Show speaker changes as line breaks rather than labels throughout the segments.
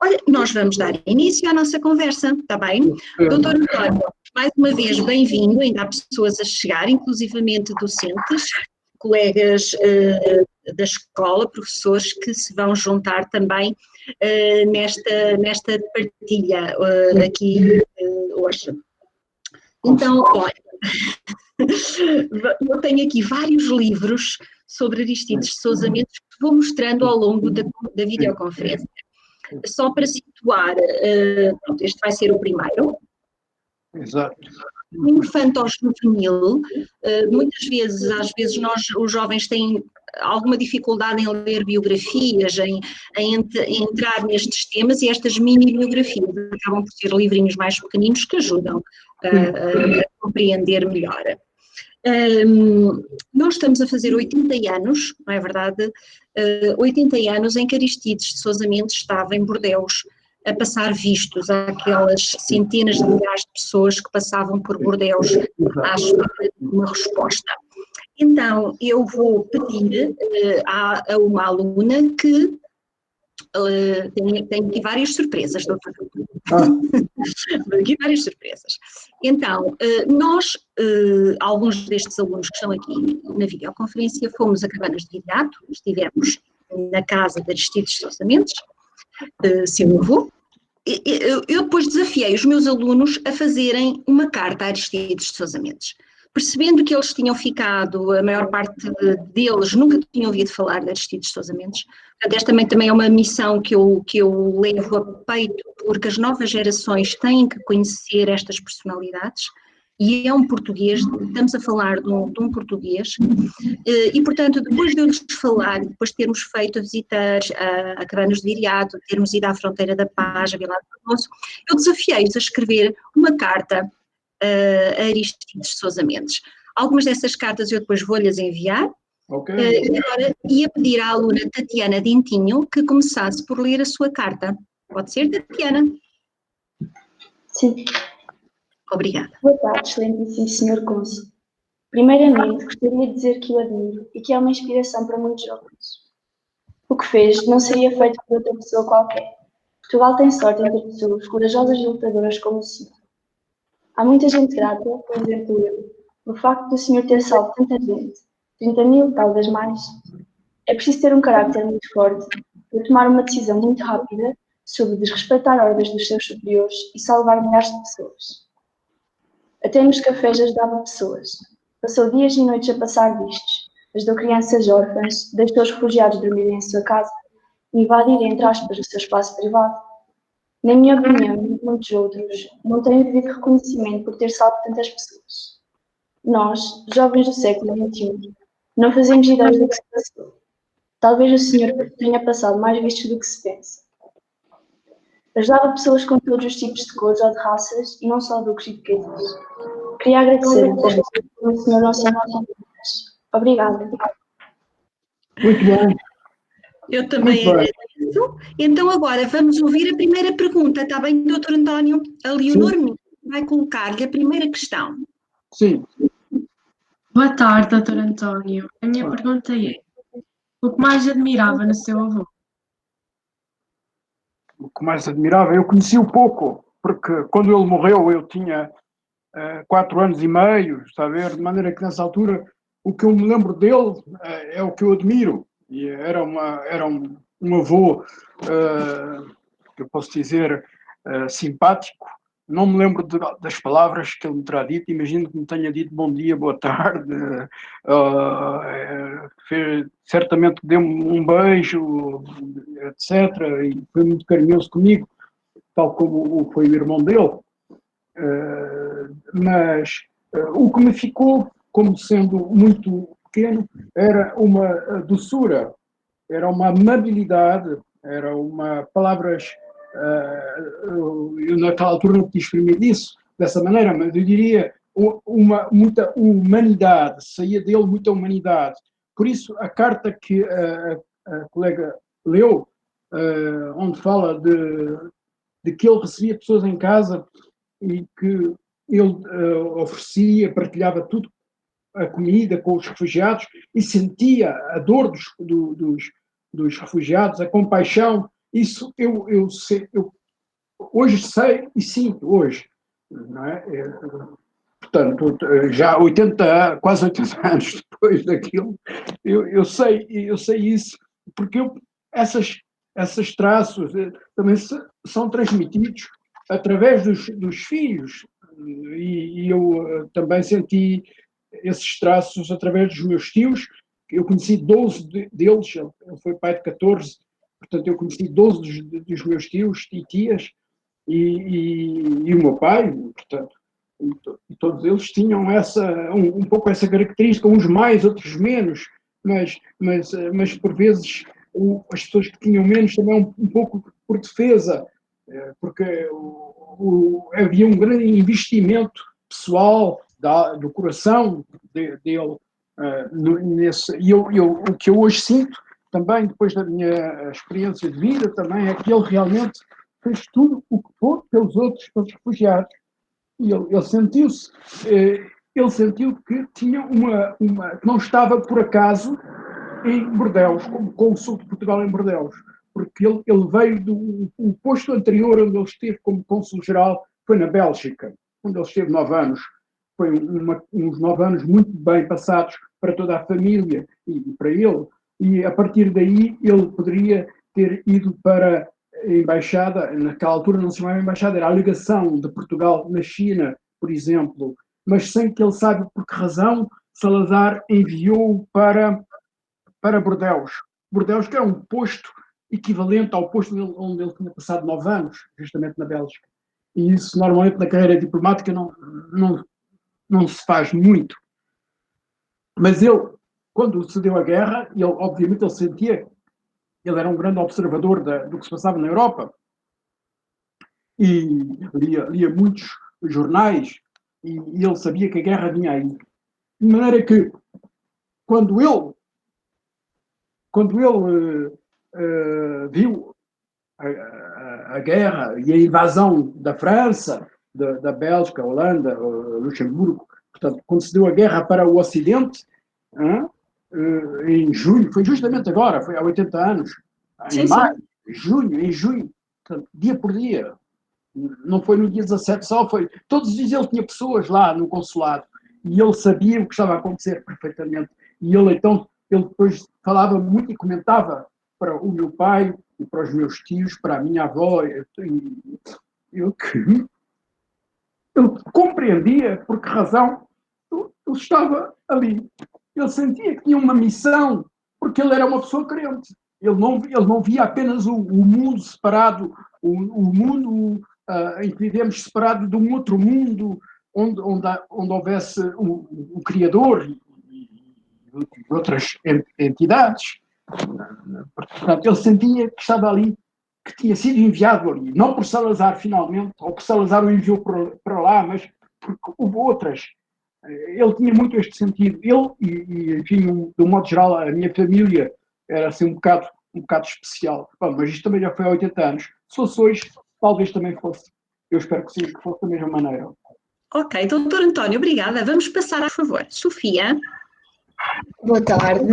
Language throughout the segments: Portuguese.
Olha, nós vamos dar início à nossa conversa, está bem? Doutor António, mais uma vez bem-vindo, ainda há pessoas a chegar, inclusivamente docentes, colegas da escola, professores que se vão juntar também nesta partilha aqui hoje. Então, olha, eu tenho aqui vários livros sobre Aristides de Sousa Mendes que vou mostrando ao longo da videoconferência. Só para situar, pronto, este vai ser o primeiro.
Exato.
O infanto-juvenil, muitas vezes, às vezes nós, os jovens têm alguma dificuldade em ler biografias, em entrar nestes temas, e estas mini-biografias acabam por ser livrinhos mais pequeninos que ajudam a compreender melhor. Nós estamos a fazer 80 anos, não é verdade? 80 anos em que Aristides de Sousa Mendes estava em Bordeus a passar vistos àquelas centenas de milhares de pessoas que passavam por Bordeus à espera de uma resposta. Então, eu vou pedir a uma aluna que tenho aqui várias surpresas, doutor. Aqui várias surpresas. Então, nós, alguns destes alunos que estão aqui na videoconferência, fomos a Cabanas de Viriato, estivemos na casa de Aristides de Sousa Mendes, seu avô. Eu depois desafiei os meus alunos a fazerem uma carta a Aristides de Sousa Mendes. Percebendo que eles tinham ficado, a maior parte deles nunca tinham ouvido falar de Aristides de Sousa Mendes. Portanto, esta também é uma missão que eu levo a peito, porque as novas gerações têm que conhecer estas personalidades, e é um português, estamos a falar de um português, e portanto, depois de eu lhes falar, depois de termos feito visitas a Cabanas de Viriato, termos ido à Fronteira da Paz, a Vila do Doce, eu desafiei-os a escrever uma carta a Aristides de Sousa Mendes. Algumas dessas cartas eu depois vou-lhes enviar.
Okay.
E agora ia pedir à aluna Tatiana Dentinho que começasse por ler a sua carta. Pode ser, Tatiana?
Sim.
Obrigada.
Boa tarde, excelentíssimo Sr. Cônsul. Primeiramente, gostaria de dizer que o admiro e que é uma inspiração para muitos jovens. O que fez não seria feito por outra pessoa qualquer. Portugal tem sorte em ter pessoas corajosas e lutadoras como o senhor. Há muita gente grata, por exemplo eu, pelo facto do senhor ter salvo tanta gente, 30.000, talvez mais. É preciso ter um carácter muito forte para tomar uma decisão muito rápida sobre desrespeitar ordens dos seus superiores e salvar milhares de pessoas. Até nos cafés ajudava pessoas. Passou dias e noites a passar vistos, ajudou crianças órfãs, deixou os refugiados dormirem em sua casa e invadir, entre aspas, o seu espaço privado. Na minha opinião, e muitos outros, não têm devido reconhecimento por ter salvo tantas pessoas. Nós, jovens do século XXI, não fazemos ideia do que se passou. Talvez o senhor tenha passado mais vistos do que se pensa. Ajudava pessoas com todos os tipos de cores ou de raças e não só lucros e riquezas. Queria agradecer por o senhor não ser nosso. Obrigada.
Muito bem.
Eu também agradeço. Então agora vamos ouvir a primeira pergunta, está bem, doutor António? A Leonor vai colocar-lhe a primeira questão.
Sim.
Boa tarde, doutor António. A minha pergunta é: o que mais admirava no seu avô?
O que mais admirava, eu conheci-o pouco, porque quando ele morreu eu tinha 4 anos e meio, está a ver? De maneira que nessa altura o que eu me lembro dele é o que eu admiro. E era um avô, que eu posso dizer, simpático. Não me lembro das palavras que ele me terá dito. Imagino que me tenha dito bom dia, boa tarde. Certamente deu-me um beijo, etc. E foi muito carinhoso comigo, tal como foi o irmão dele. Mas o que me ficou como sendo muito pequeno era uma doçura, era uma amabilidade, era uma palavras. Eu naquela altura não podia exprimir isso dessa maneira, mas eu diria muita humanidade, saía dele muita humanidade. Por isso a carta que a colega leu, onde fala de que ele recebia pessoas em casa e que ele oferecia, partilhava tudo, a comida com os refugiados, e sentia a dor dos refugiados, a compaixão Isso eu sei, hoje sei e sinto hoje, não é? Portanto, já 80, quase 80 anos depois daquilo, eu sei isso, porque essas traços também são transmitidos através dos filhos, e eu também senti esses traços através dos meus tios. Eu conheci 12 deles, ele foi pai de 14, portanto eu conheci 12 dos meus tios e tias, e o meu pai, portanto, e todos eles tinham um pouco essa característica, uns mais, outros menos, mas por vezes as pessoas que tinham menos também um pouco por defesa, porque havia um grande investimento pessoal do coração dele e o que eu hoje sinto também, depois da minha experiência de vida, também é que ele realmente fez tudo o que pôde pelos outros, pelos refugiados. E ele sentiu que tinha que não estava por acaso em Bordeus, como cônsul de Portugal em Bordeus, porque ele veio o posto anterior onde ele esteve como cônsul-geral foi na Bélgica, onde ele esteve 9 anos. Foi uns 9 anos muito bem passados para toda a família e para ele, e a partir daí ele poderia ter ido para a embaixada, naquela altura não se chamava embaixada, era a legação de Portugal na China, por exemplo, mas sem que ele saiba por que razão Salazar enviou para Bordeus. Bordeus, que era um posto equivalente ao posto onde ele tinha passado 9 anos, justamente na Bélgica. E isso normalmente na carreira diplomática não se faz muito. Mas ele, quando se deu a guerra, obviamente ele sentia, ele era um grande observador do que se passava na Europa, e lia muitos jornais, e ele sabia que a guerra vinha aí. De maneira que, quando ele viu a guerra e a invasão da França, da Bélgica, Holanda, Luxemburgo, portanto, quando se deu a guerra para o Ocidente, em junho, foi justamente agora, foi há 80 anos, em maio, em junho, portanto, dia por dia, não foi no dia 17 só, foi, todos os dias ele tinha pessoas lá no consulado, e ele sabia o que estava a acontecer perfeitamente, e ele depois falava muito e comentava para o meu pai e para os meus tios, para a minha avó, eu compreendia por que razão ele estava ali. Ele sentia que tinha uma missão, porque ele era uma pessoa crente. Ele não via apenas o mundo separado, o mundo em que vivemos separado de um outro mundo, onde houvesse o Criador e outras entidades. Portanto, ele sentia que estava ali, que tinha sido enviado ali, não por Salazar finalmente, ou por Salazar o enviou para lá, mas porque houve outras. Ele tinha muito este sentido. Ele, enfim, de um modo geral, a minha família era assim um bocado especial. Bom, mas isto também já foi há 80 anos. Se fosse hoje, talvez também fosse. Eu espero que sim, que fosse da mesma maneira.
Ok, doutor António, obrigada. Vamos passar, por favor. Sofia.
Boa tarde.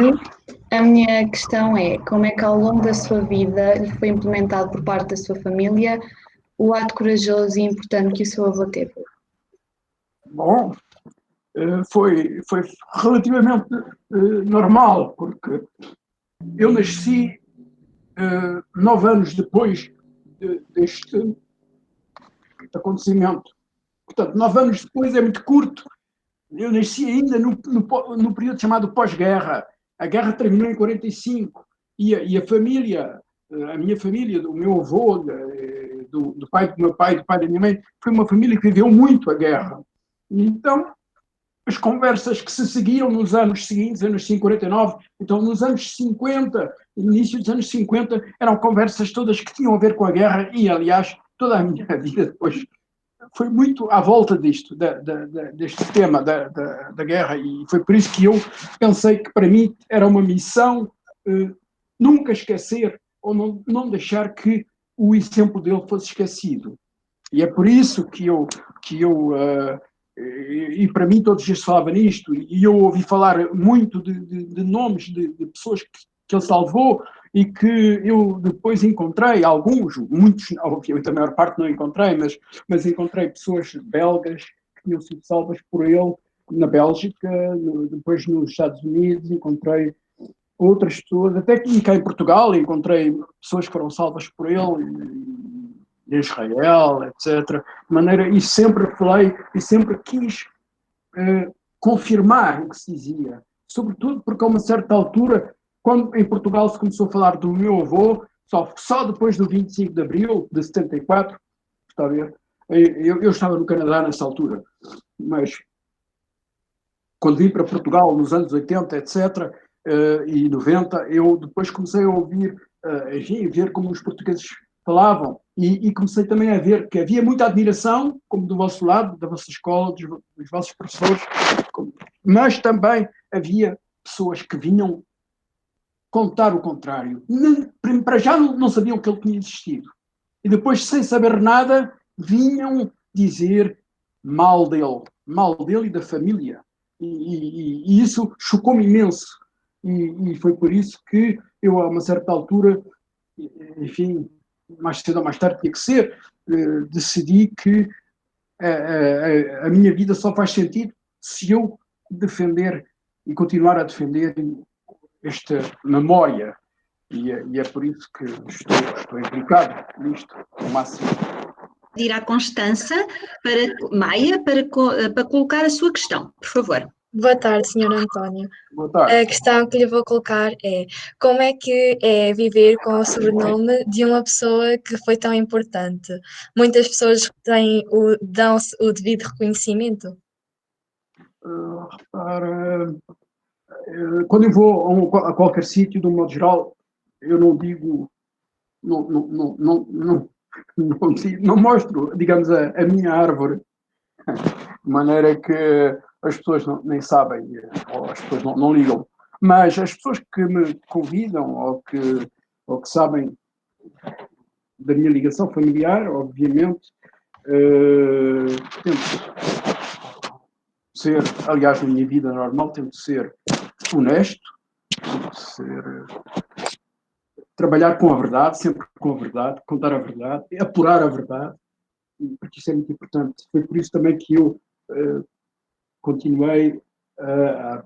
A minha questão é, como é que ao longo da sua vida lhe foi implementado por parte da sua família o ato corajoso e importante que o seu avô teve?
Bom, foi relativamente normal, porque eu nasci 9 anos depois deste acontecimento. Portanto, 9 anos depois é muito curto. Eu nasci ainda no período chamado pós-guerra. A guerra terminou em 45 e a família, a minha família, o meu avô, do pai do meu pai, do pai da minha mãe, foi uma família que viveu muito a guerra. E então, as conversas que se seguiam nos anos seguintes, anos 49, então nos anos 50, início dos anos 50, eram conversas todas que tinham a ver com a guerra e, aliás, toda a minha vida depois foi muito à volta disto, deste tema da guerra, e foi por isso que eu pensei que para mim era uma missão nunca esquecer ou não deixar que o exemplo dele fosse esquecido. E é por isso que eu e para mim todos os dias falava nisto, e eu ouvi falar muito de nomes de pessoas que ele salvou, e que eu depois encontrei alguns, muitos, obviamente a maior parte não encontrei, mas encontrei pessoas belgas que tinham sido salvas por ele na Bélgica, depois nos Estados Unidos, encontrei outras pessoas, até que cá em Portugal encontrei pessoas que foram salvas por ele, em Israel, etc. De maneira, e sempre falei, e sempre quis confirmar o que se dizia, sobretudo porque a uma certa altura, quando em Portugal se começou a falar do meu avô, só depois do 25 de Abril de 74, está a ver? Eu estava no Canadá nessa altura, mas quando vim para Portugal nos anos 80, etc., e 90, eu depois comecei a ouvir, enfim, ver como os portugueses falavam, e comecei também a ver que havia muita admiração, como do vosso lado, da vossa escola, dos vossos professores, mas também havia pessoas que vinham contar o contrário. Para já não sabiam que ele tinha existido. E depois, sem saber nada, vinham dizer mal dele e da família. E isso chocou-me imenso. E foi por isso que eu, a uma certa altura, enfim, mais cedo ou mais tarde tinha que ser, decidi que a minha vida só faz sentido se eu defender e continuar a defender esta memória. E é por isso que estou implicado nisto, ao máximo.
Ir à Constança Maia para colocar a sua questão, por favor.
Boa tarde, Sr. António.
Boa tarde.
A questão que lhe vou colocar é: como é que é viver com o sobrenome de uma pessoa que foi tão importante? Muitas pessoas dão-se o devido reconhecimento?
Quando eu vou a qualquer sítio, de um modo geral, eu não digo, não mostro, digamos, a minha árvore, de maneira que as pessoas nem sabem, ou as pessoas não ligam. Mas as pessoas que me convidam, ou que sabem da minha ligação familiar, obviamente, tento ser, aliás, na minha vida normal, tento ser honesto, trabalhar com a verdade, sempre com a verdade, contar a verdade, apurar a verdade, porque isso é muito importante. Foi por isso também que eu continuei a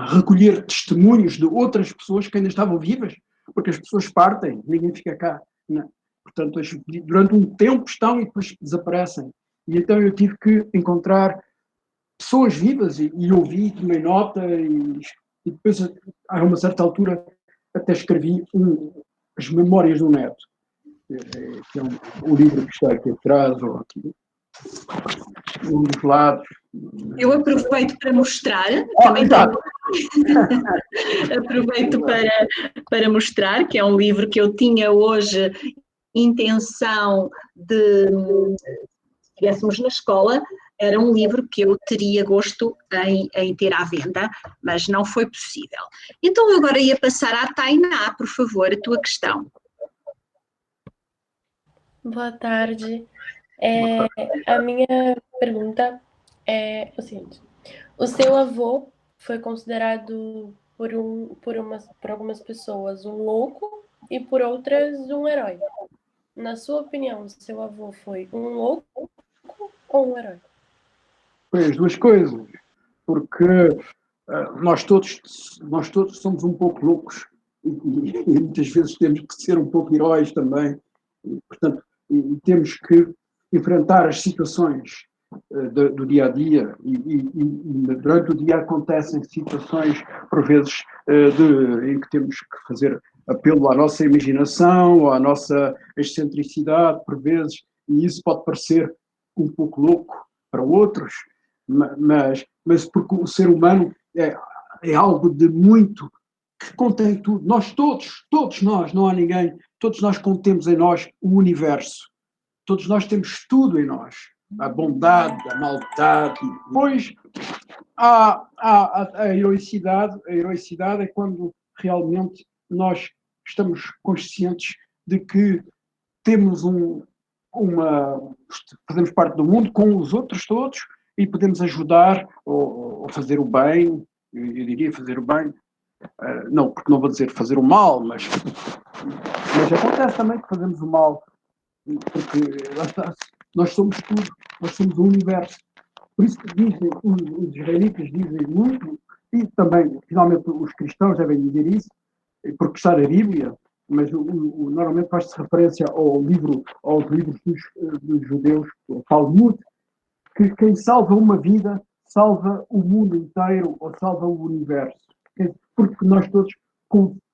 recolher testemunhos de outras pessoas que ainda estavam vivas, porque as pessoas partem, ninguém fica cá. Não. Portanto, durante um tempo estão e depois desaparecem. E então eu tive que encontrar pessoas vivas e ouvi, tomei nota e depois, a uma certa altura, até escrevi as memórias do neto, que é um livro que está aqui atrás, ou aqui, um dos lados.
Eu aproveito para mostrar, aproveito para mostrar que é um livro que eu tinha hoje intenção de, se estivéssemos na escola, era um livro que eu teria gosto em ter à venda, mas não foi possível. Então eu agora ia passar à Tainá, por favor, a tua questão.
Boa tarde. A minha pergunta é o seguinte: o seu avô foi considerado por algumas pessoas um louco e por outras um herói. Na sua opinião, seu avô foi um louco ou um herói?
Foi as duas coisas, porque nós todos somos um pouco loucos e muitas vezes temos que ser um pouco heróis também. Portanto, temos que enfrentar as situações do dia a dia e durante o dia acontecem situações, por vezes, em que temos que fazer apelo à nossa imaginação, à nossa excentricidade, por vezes, e isso pode parecer um pouco louco para outros, mas porque o ser humano é algo de muito, que contém tudo. Nós todos nós, não há ninguém, todos nós contemos em nós o universo. Todos nós temos tudo em nós. A bondade, a maldade. Depois, a heroicidade. A heroicidade é quando realmente nós estamos conscientes de que temos fazemos parte do mundo com os outros todos e podemos ajudar ou fazer o bem, eu diria fazer o bem, Não, porque não vou dizer fazer o mal, mas acontece também que fazemos o mal, porque lá está, nós somos tudo, nós somos o universo. Por isso que dizem, os israelitas dizem muito, e também, finalmente, os cristãos devem dizer isso, porque está na Bíblia, mas normalmente faz-se referência aos livros dos judeus, o Talmud, que quem salva uma vida salva o mundo inteiro ou salva o universo. Porque nós todos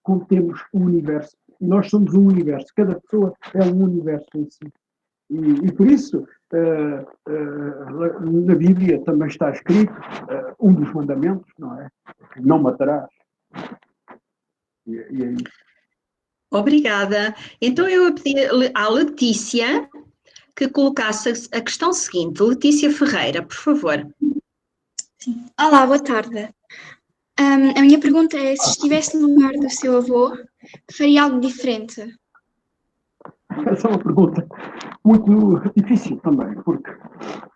contemos o universo. E nós somos um universo. Cada pessoa é um universo em si. E por isso, na Bíblia também está escrito um dos mandamentos, não é? Não matarás. E é isso.
Obrigada. Então eu pedi à Letícia que colocasse a questão seguinte. Letícia Ferreira, por favor.
Sim. Olá, boa tarde. A minha pergunta é, se estivesse no lugar do seu avô, faria algo diferente?
Essa é uma pergunta muito difícil também, porque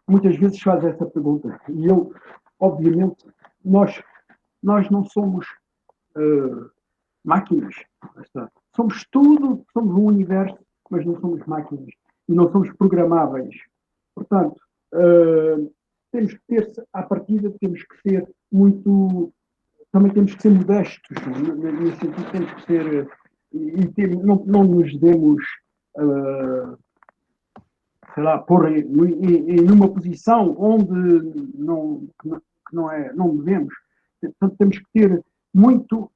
muitas vezes faz essa pergunta. E eu, obviamente, nós não somos máquinas. Somos tudo, somos um universo, mas não somos máquinas. E não somos programáveis. Portanto, temos que ter, à partida, temos que ser muito... Também temos que ser modestos. Nesse sentido, temos que ser... não nos demos... sei lá, pôr em uma posição onde não devemos. Portanto, temos que ter muito...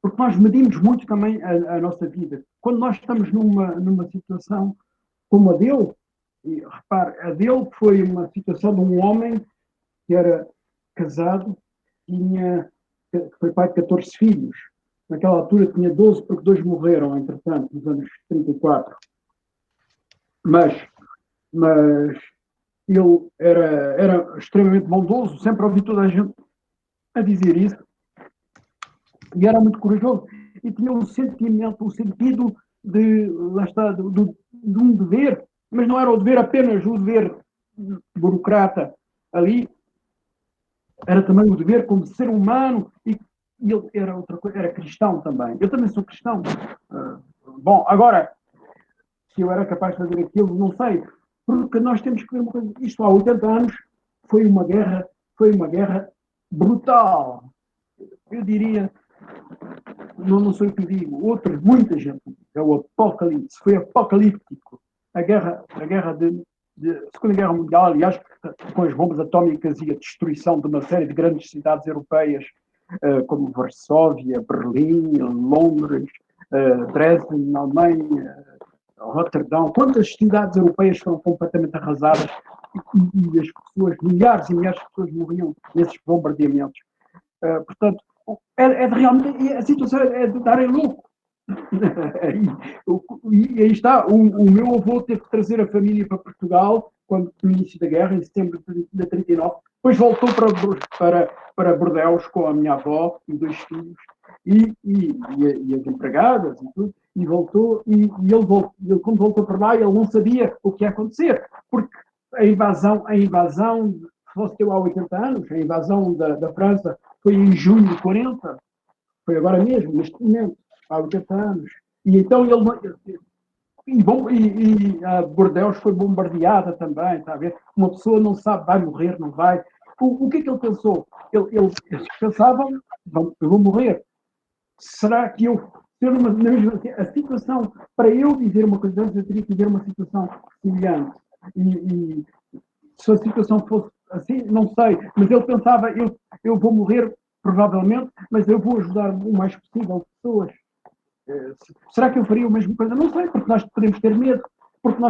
Porque nós medimos muito também a nossa vida. Quando nós estamos numa situação como a dele, e repare, a dele foi uma situação de um homem que era casado, que foi pai de 14 filhos. Naquela altura tinha 12, porque 2 morreram, entretanto, nos anos 34. Mas ele era extremamente bondoso, sempre ouvi toda a gente a dizer isso. E era muito corajoso. E tinha um sentimento, um sentido de, lá está, de um dever, mas não era o dever apenas o dever burocrata ali, era também o dever como ser humano, e ele era outra coisa, era cristão também. Eu também sou cristão. Bom, agora, se eu era capaz de fazer aquilo, não sei, porque nós temos que ver uma coisa, isto há 80 anos foi uma guerra brutal. Eu diria, não sei o que digo, muita gente, é o apocalipse, foi apocalíptico. A Segunda Guerra Mundial, aliás, com as bombas atómicas e a destruição de uma série de grandes cidades europeias, como Varsóvia, Berlim, Londres, Dresden, na Alemanha, Roterdão. Quantas cidades europeias foram completamente arrasadas e as pessoas, milhares e milhares de pessoas morriam nesses bombardeamentos. Portanto, realmente, a situação é de darem louco. E aí está, o meu avô teve que trazer a família para Portugal no início da guerra, em setembro de 1939, depois voltou para Bordeaux com a minha avó e 2 filhos e as empregadas e tudo, e voltou, e ele quando voltou para lá, ele não sabia o que ia acontecer, porque a invasão fosse há 80 anos, a invasão da França foi em junho de 40, foi agora mesmo, neste momento, há 80 anos. E então a Bordeaux foi bombardeada também, está a ver? Uma pessoa não sabe, vai morrer, não vai. O que é que ele pensou? Eles pensavam, eu vou morrer. Será que a situação, para eu dizer uma coisa antes, eu teria que dizer uma situação semelhante. E se a situação fosse assim, não sei, mas ele pensava, eu vou morrer, provavelmente, mas eu vou ajudar o mais possível pessoas. Será que eu faria a mesma coisa? Não sei, porque nós podemos ter medo, porque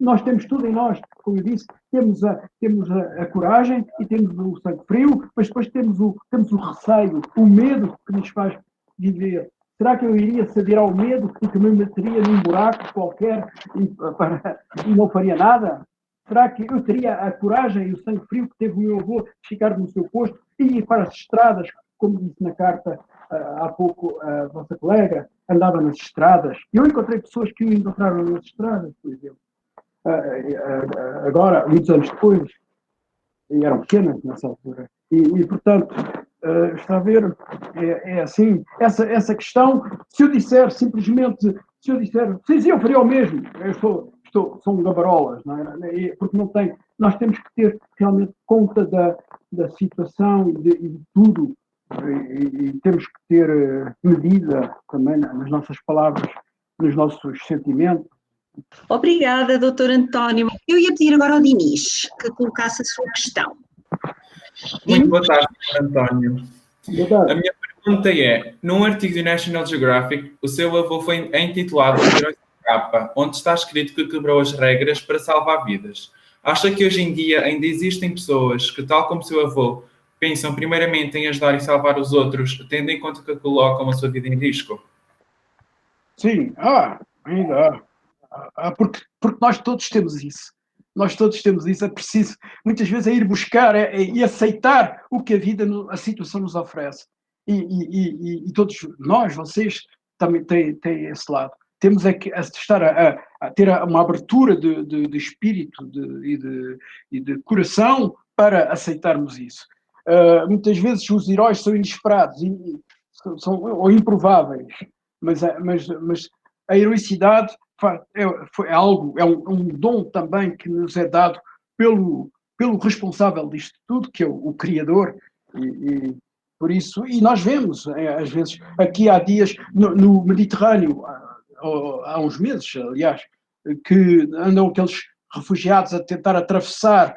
nós temos tudo em nós, como eu disse, temos a coragem e temos o sangue frio, mas depois temos o receio, o medo que nos faz viver. Será que eu iria ceder ao medo e que me meteria num buraco qualquer e não faria nada? Será que eu teria a coragem e o sangue frio que teve o meu avô de ficar no seu posto e ir para as estradas, como disse na carta há pouco a vossa colega, andava nas estradas? Eu encontrei pessoas que o encontraram nas estradas, por exemplo. Agora, muitos anos depois, e eram pequenas nessa altura. E portanto, Está a ver? É assim, essa questão, se eu disser simplesmente, se eu disser, sim, eu faria o mesmo, são gabarolas, não é? Porque não tem, nós temos que ter realmente conta da situação e de tudo, e temos que ter medida também nas nossas palavras, nos nossos sentimentos.
Obrigada, doutor António. Eu ia pedir agora ao Dinis que colocasse a sua questão.
Muito boa tarde, António.
Boa tarde.
A minha pergunta é, num artigo do National Geographic, o seu avô foi intitulado O Herói Sem Capa, onde está escrito que quebrou as regras para salvar vidas. Acha que hoje em dia ainda existem pessoas que, tal como seu avô, pensam primeiramente em ajudar e salvar os outros, tendo em conta que colocam a sua vida em risco?
Sim, ainda há. Porque nós todos temos isso. Nós todos temos isso. É preciso, muitas vezes, ir buscar e aceitar o que a vida, a situação nos oferece. E todos nós, vocês, também têm esse lado. Temos é que estar a ter uma abertura de espírito e de coração para aceitarmos isso. Muitas vezes os heróis são inesperados ou improváveis. Mas a heroicidade é algo, é um dom também que nos é dado pelo responsável disto tudo, que é o Criador, e por isso, e nós vemos, às vezes, aqui há dias, no Mediterrâneo, há uns meses, aliás, que andam aqueles refugiados a tentar atravessar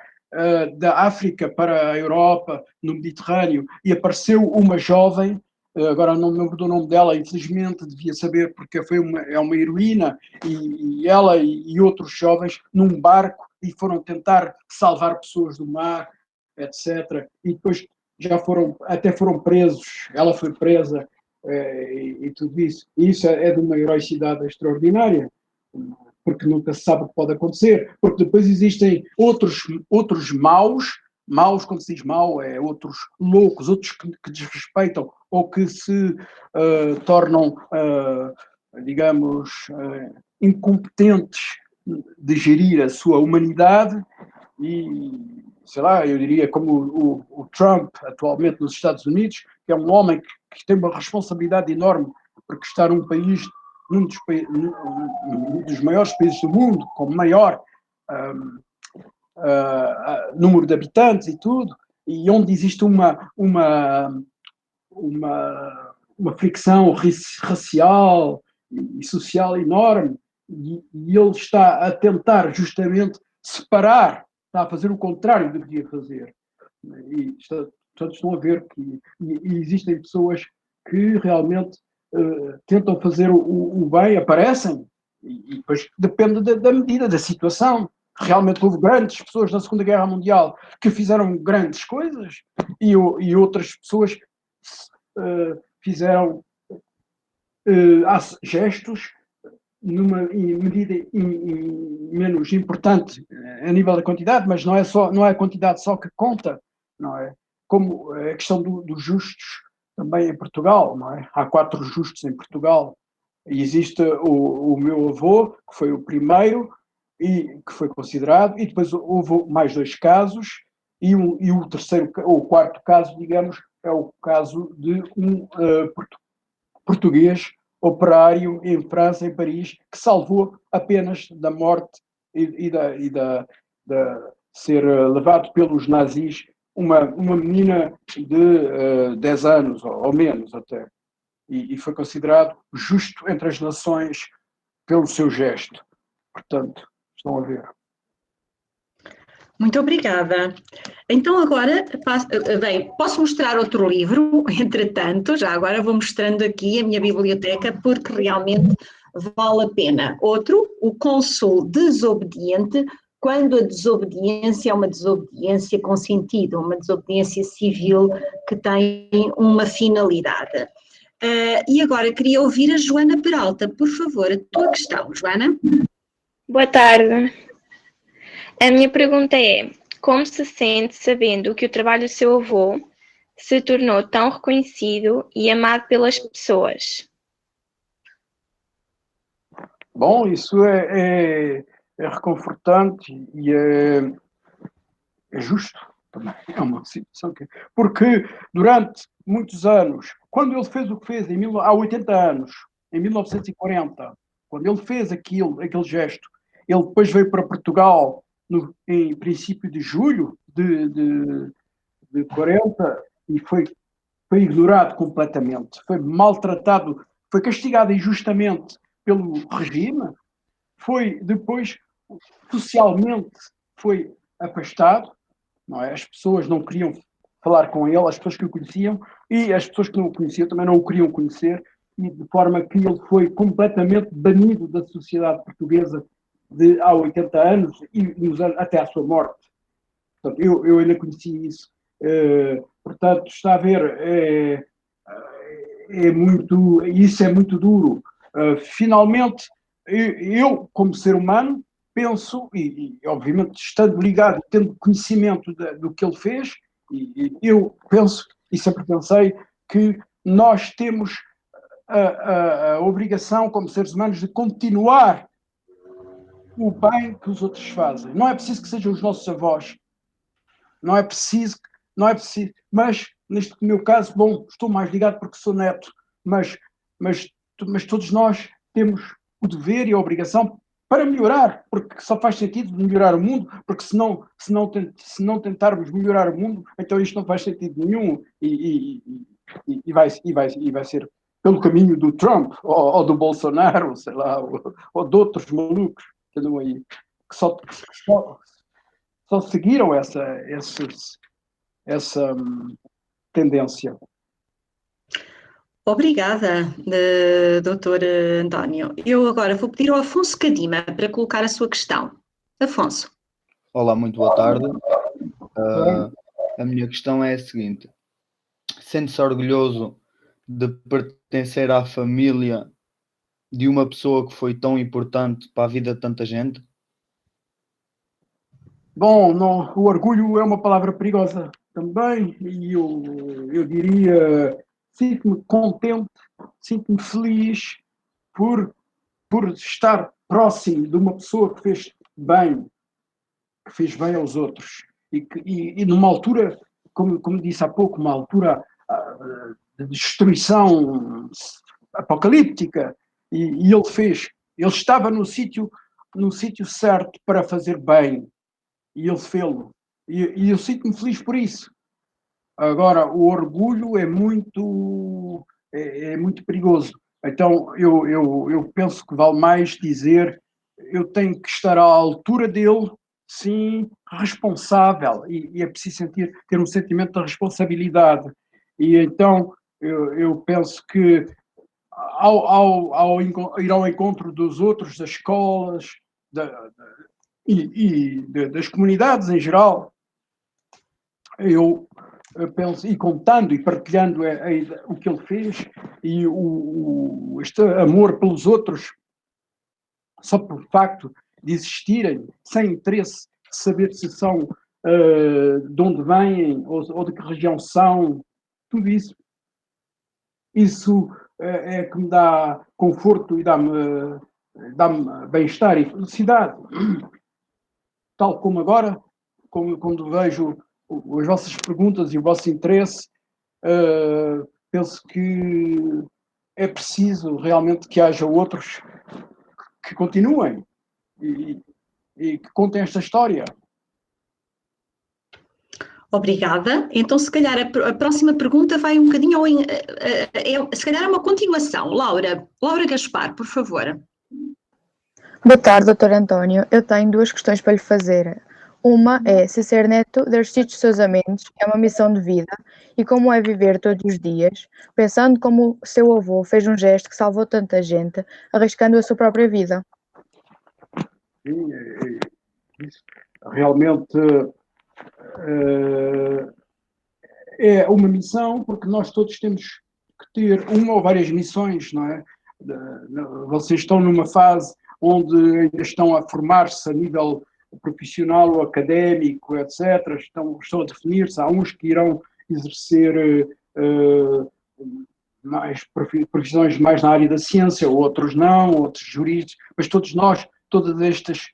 da África para a Europa, no Mediterrâneo, e apareceu uma jovem, agora não me lembro do nome dela, infelizmente devia saber, porque é uma heroína, e ela e outros jovens num barco e foram tentar salvar pessoas do mar, etc. E depois até foram presos, ela foi presa, e tudo isso. E isso é de uma heroicidade extraordinária, porque nunca se sabe o que pode acontecer, porque depois existem outros maus, quando se diz mau, é outros loucos, outros que desrespeitam ou que se tornam, digamos, incompetentes de gerir a sua humanidade e, sei lá, eu diria como o Trump, atualmente nos Estados Unidos, que é um homem que tem uma responsabilidade enorme porque está num país, num dos maiores países do mundo, com maior número de habitantes e tudo, e onde existe uma fricção racial e social enorme, e ele está a tentar justamente separar, está a fazer o contrário do que devia fazer. E todos estão a ver que existem pessoas que realmente tentam fazer o bem, aparecem, e depois depende da medida, da situação. Realmente houve grandes pessoas na Segunda Guerra Mundial que fizeram grandes coisas e outras pessoas fizeram gestos numa medida menos importante a nível da quantidade, mas não é a quantidade só que conta, não é? Como a questão dos justos também em Portugal, não é? Há 4 justos em Portugal e existe o meu avô, que foi o primeiro e que foi considerado, e depois houve mais 2 casos e o terceiro ou o quarto caso, digamos, é o caso de um português operário em França, em Paris, que salvou apenas da morte e de ser levado pelos nazis uma menina de 10 anos, ou menos até. E foi considerado justo entre as nações pelo seu gesto. Portanto, estão a ver.
Muito obrigada. Então agora, posso mostrar outro livro, entretanto, já agora vou mostrando aqui a minha biblioteca, porque realmente vale a pena. Outro, O Cônsul Desobediente, quando a desobediência é uma desobediência com sentido, uma desobediência civil que tem uma finalidade. E agora queria ouvir a Joana Peralta, por favor, a tua questão, Joana.
Boa tarde. A minha pergunta é: como se sente sabendo que o trabalho do seu avô se tornou tão reconhecido e amado pelas pessoas?
Bom, isso é reconfortante e é justo também. É uma situação que... Porque durante muitos anos, quando ele fez o que fez há 80 anos, em 1940, quando ele fez aquele gesto, ele depois veio para Portugal em princípio de julho de 40 e foi ignorado completamente, foi maltratado, foi castigado injustamente pelo regime, foi depois socialmente foi afastado, não é? As pessoas não queriam falar com ele, as pessoas que o conheciam, e as pessoas que não o conheciam também não o queriam conhecer, e de forma que ele foi completamente banido da sociedade portuguesa há 80 anos e até à sua morte. Portanto, eu ainda conheci isso. Portanto, está a ver, isso é muito duro. Finalmente, eu, como ser humano, penso, e obviamente estando ligado, tendo conhecimento do que ele fez, e eu penso, e sempre pensei, que nós temos a obrigação, como seres humanos, de continuar o bem que os outros fazem. Não é preciso que sejam os nossos avós, não é preciso, mas neste meu caso, bom, estou mais ligado porque sou neto, mas todos nós temos o dever e a obrigação para melhorar, porque só faz sentido melhorar o mundo, porque se não tentarmos melhorar o mundo, então isto não faz sentido nenhum e vai ser pelo caminho do Trump ou do Bolsonaro, sei lá, ou de outros malucos que andam aí, que só seguiram essa tendência.
Obrigada, Dr. António. Eu agora vou pedir ao Afonso Cadima para colocar a sua questão. Afonso.
Olá, muito boa tarde. A minha questão é a seguinte: sente-se orgulhoso de pertencer à família de uma pessoa que foi tão importante para a vida de tanta gente?
Bom, não, o orgulho é uma palavra perigosa também, e eu diria, sinto-me contente, sinto-me feliz por estar próximo de uma pessoa que fez bem aos outros, e numa altura, como disse há pouco, uma altura de destruição apocalíptica, e ele estava no sítio certo para fazer bem, e ele fê-lo, e eu sinto-me feliz por isso. Agora, o orgulho é muito perigoso. Então, eu penso que vale mais dizer, eu tenho que estar à altura dele, sim, responsável, e é preciso ter um sentimento de responsabilidade. E então, eu penso que ao ir ao encontro dos outros, das escolas, das comunidades em geral, eu penso, e contando e partilhando o que ele fez, e este amor pelos outros, só por facto de existirem, sem interesse de saber se são, de onde vêm, ou de que região são, tudo isso é que me dá conforto e dá-me bem-estar e felicidade. Tal como agora, quando vejo as vossas perguntas e o vosso interesse, penso que é preciso realmente que haja outros que continuem e que contem esta história.
Obrigada. Então, se calhar a próxima pergunta vai um bocadinho se calhar é uma continuação. Laura Gaspar, por favor.
Boa tarde, Dr. António. Eu tenho duas questões para lhe fazer. Uma é se ser neto de Aristides Sousa Mendes é uma missão de vida e como é viver todos os dias, pensando como o seu avô fez um gesto que salvou tanta gente, arriscando a sua própria vida.
Sim, realmente é uma missão, porque nós todos temos que ter uma ou várias missões, não é? Vocês estão numa fase onde ainda estão a formar-se a nível profissional ou académico, etc. Estão a definir-se. Há uns que irão exercer mais profissões mais na área da ciência, outros não, outros juristas, mas todos nós, todas estas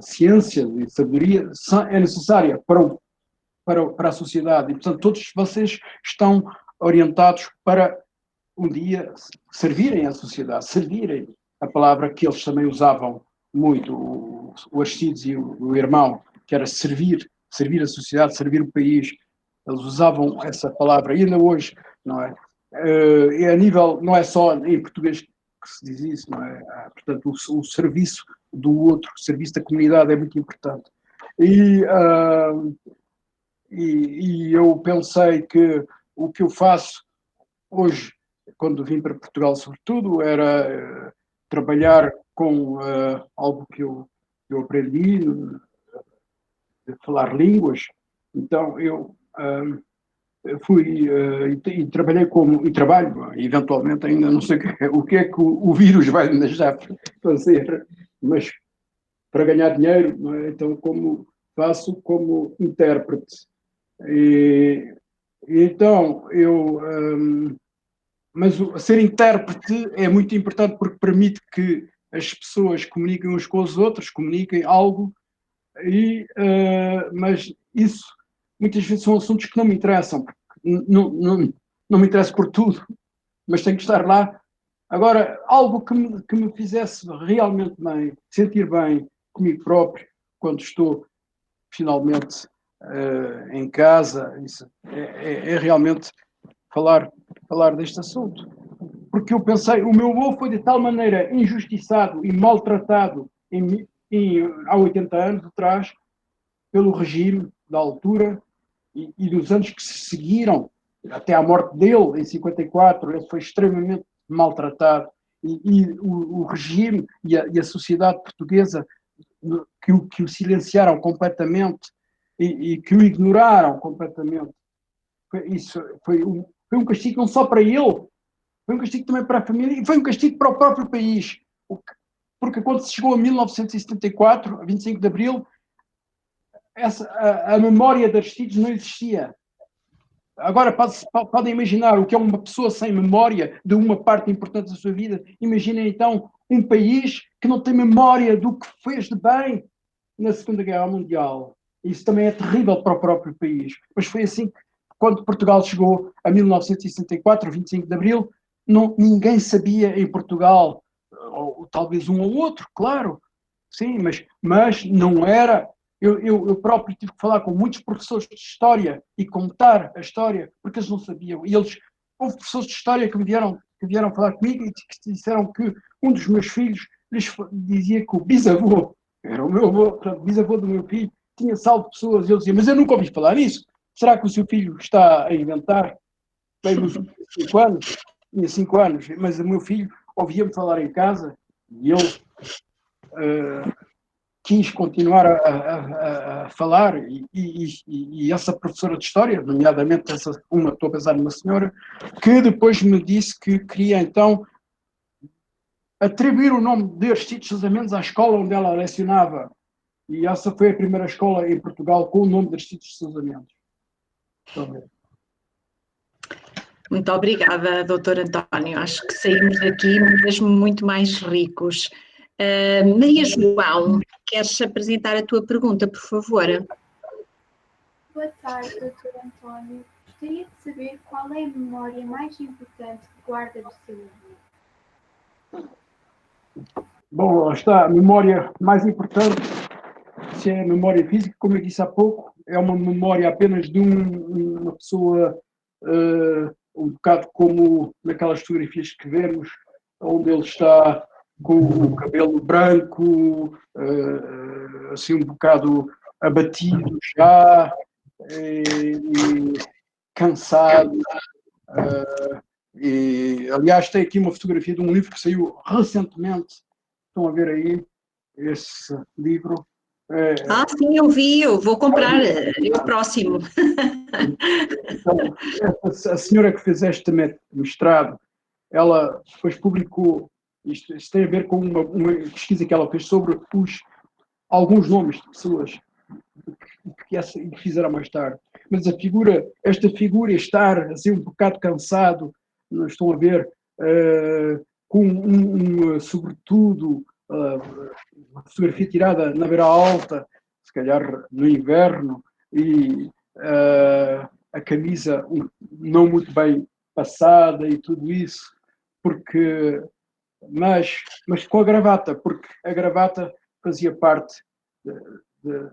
ciência e sabedoria é necessária para a sociedade. E, portanto, todos vocês estão orientados para um dia servirem à sociedade, servirem a palavra que eles também usavam muito, o Aristides e o irmão, que era servir a sociedade, servir o país. Eles usavam essa palavra, e ainda hoje, não é? E a nível, não é só em português que se diz isso, não é? Portanto, o serviço do outro, o serviço da comunidade é muito importante. E eu pensei que o que eu faço hoje, quando vim para Portugal, sobretudo, era trabalhar com algo que eu aprendi, de falar línguas. Então, eu fui e trabalhei e trabalho, eventualmente, ainda não sei o que é que o vírus vai me deixar fazer, mas para ganhar dinheiro, não é? Então, faço como intérprete. Então, mas ser intérprete é muito importante porque permite que as pessoas comuniquem uns com os outros, comuniquem algo, mas isso muitas vezes são assuntos que não me interessam, porque não me interessa por tudo, mas tenho que estar lá. Agora, algo que me fizesse realmente bem, sentir bem comigo próprio, quando estou finalmente em casa, isso é realmente falar deste assunto. Porque eu pensei, o meu avô foi de tal maneira injustiçado e maltratado há 80 anos atrás, pelo regime da altura e dos anos que se seguiram, até à morte dele, em 54, ele foi extremamente maltratado. E o regime e a sociedade portuguesa que o silenciaram completamente e que o ignoraram completamente. Isso foi um castigo não só para ele, foi um castigo também para a família e foi um castigo para o próprio país. Porque quando se chegou a 1974, a 25 de Abril, a memória de Aristides não existia. Agora podem imaginar o que é uma pessoa sem memória de uma parte importante da sua vida. Imaginem então um país que não tem memória do que fez de bem na Segunda Guerra Mundial. Isso também é terrível para o próprio país. Mas foi assim que, quando Portugal chegou a 1964, 25 de Abril, ninguém sabia em Portugal, ou talvez um ou outro, claro, sim, mas não era. Eu próprio tive que falar com muitos professores de História e contar a história, porque eles não sabiam. E houve professores de História que vieram falar comigo e que disseram que um dos meus filhos lhes dizia que o bisavô, era o meu avô, portanto, o bisavô do meu filho, tinha salvo pessoas. E ele dizia, mas eu nunca ouvi falar nisso. Será que o seu filho está a inventar? Bem, meu filho tinha 5 anos, mas o meu filho ouvia-me falar em casa e ele quis continuar a falar e essa professora de História, nomeadamente estou a pensar numa senhora, que depois me disse que queria então atribuir o nome de Aristides Sousa Mendes à escola onde ela lecionava. E essa foi a primeira escola em Portugal com o nome de Aristides Sousa Mendes.
Muito obrigada, Dr. António. Acho que saímos daqui mesmo muito mais ricos. Maria João, queres apresentar a tua pergunta, por favor?
Boa tarde, Dr. António. Gostaria de saber qual é a memória mais importante que guarda do seu avô.
Bom, lá está. A memória mais importante, se é a memória física, como eu disse há pouco, é uma memória apenas de uma pessoa, um bocado como naquelas fotografias que vemos, onde ele está com o cabelo branco, assim um bocado abatido já, e cansado. Aliás, tem aqui uma fotografia de um livro que saiu recentemente. Estão a ver aí esse livro?
Sim, eu vi, eu vou comprar, o próximo.
Então, a senhora que fez este mestrado, ela depois publicou, isto tem a ver com uma pesquisa que ela fez sobre alguns nomes de pessoas que fizeram mais tarde. Mas esta figura estar assim um bocado cansado, estão a ver, com sobretudo uma fotografia tirada na beira alta, se calhar no inverno, e a camisa não muito bem passada e tudo isso, porque, mas com a gravata, porque a gravata fazia parte de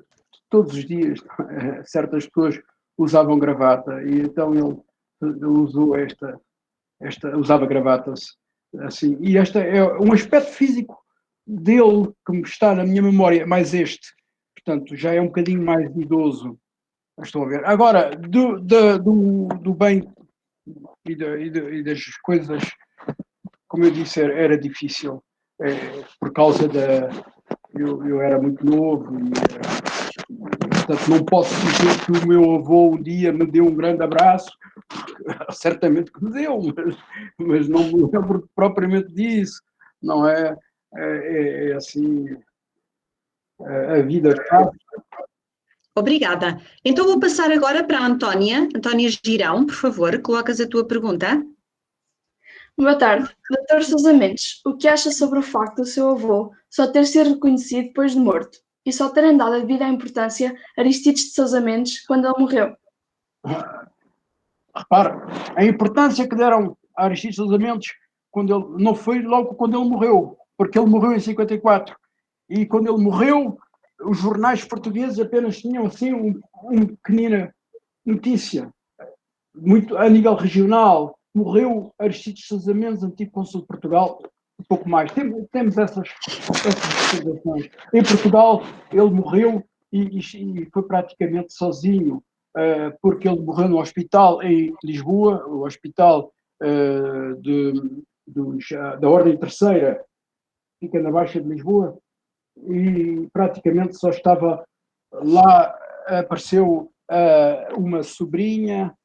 todos os dias. Certas pessoas usavam gravata e então ele usou usava gravatas assim. E este é um aspecto físico dele que me está na minha memória, mais este. Portanto, já é um bocadinho mais idoso. Estão a ver. Agora, do bem e das coisas, como eu disse, era difícil. Por causa eu era muito novo e, portanto, não posso dizer que o meu avô um dia me deu um grande abraço. Certamente que me deu, mas não me lembro propriamente disso. Não é? É assim, a vida.
Obrigada. Então vou passar agora para a Antónia. Antónia Girão, por favor, colocas a tua pergunta.
Boa tarde. Dr. Sousa Mendes, o que acha sobre o facto do seu avô só ter sido reconhecido depois de morto e só terem dado a devida importância a Aristides de Sousa Mendes quando ele morreu?
Repare, a importância que deram a Aristides Sousa Mendes quando ele, não foi logo quando ele morreu, porque ele morreu em 54. E quando ele morreu, os jornais portugueses apenas tinham assim uma pequenina notícia, muito a nível regional. Morreu Aristides Sousa Mendes, antigo cônsul de Portugal, um pouco mais. Temos essas situações. Em Portugal, ele morreu e foi praticamente sozinho, porque ele morreu no hospital em Lisboa, o hospital da Ordem Terceira, fica na Baixa de Lisboa, e praticamente só estava lá. Apareceu uma sobrinha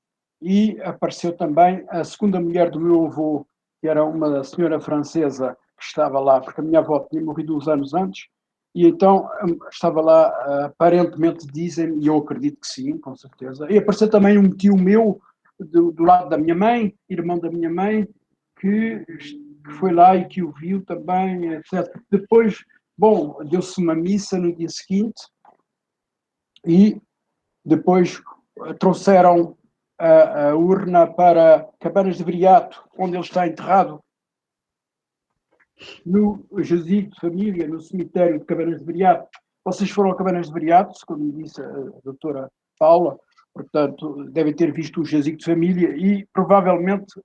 e apareceu também a segunda mulher do meu avô, que era uma senhora francesa que estava lá, porque a minha avó tinha morrido uns anos antes, e então estava lá, aparentemente dizem, e eu acredito que sim, com certeza. E apareceu também um tio meu, do lado da minha mãe, irmão da minha mãe, que foi lá e que o viu também, etc. Depois, bom, deu-se uma missa no dia seguinte e depois trouxeram a urna para Cabanas de Viriato, onde ele está enterrado, no jazigo de família, no cemitério de Cabanas de Viriato. Vocês foram a Cabanas de Viriato, segundo me disse a doutora Paula, portanto, devem ter visto o jazigo de família e provavelmente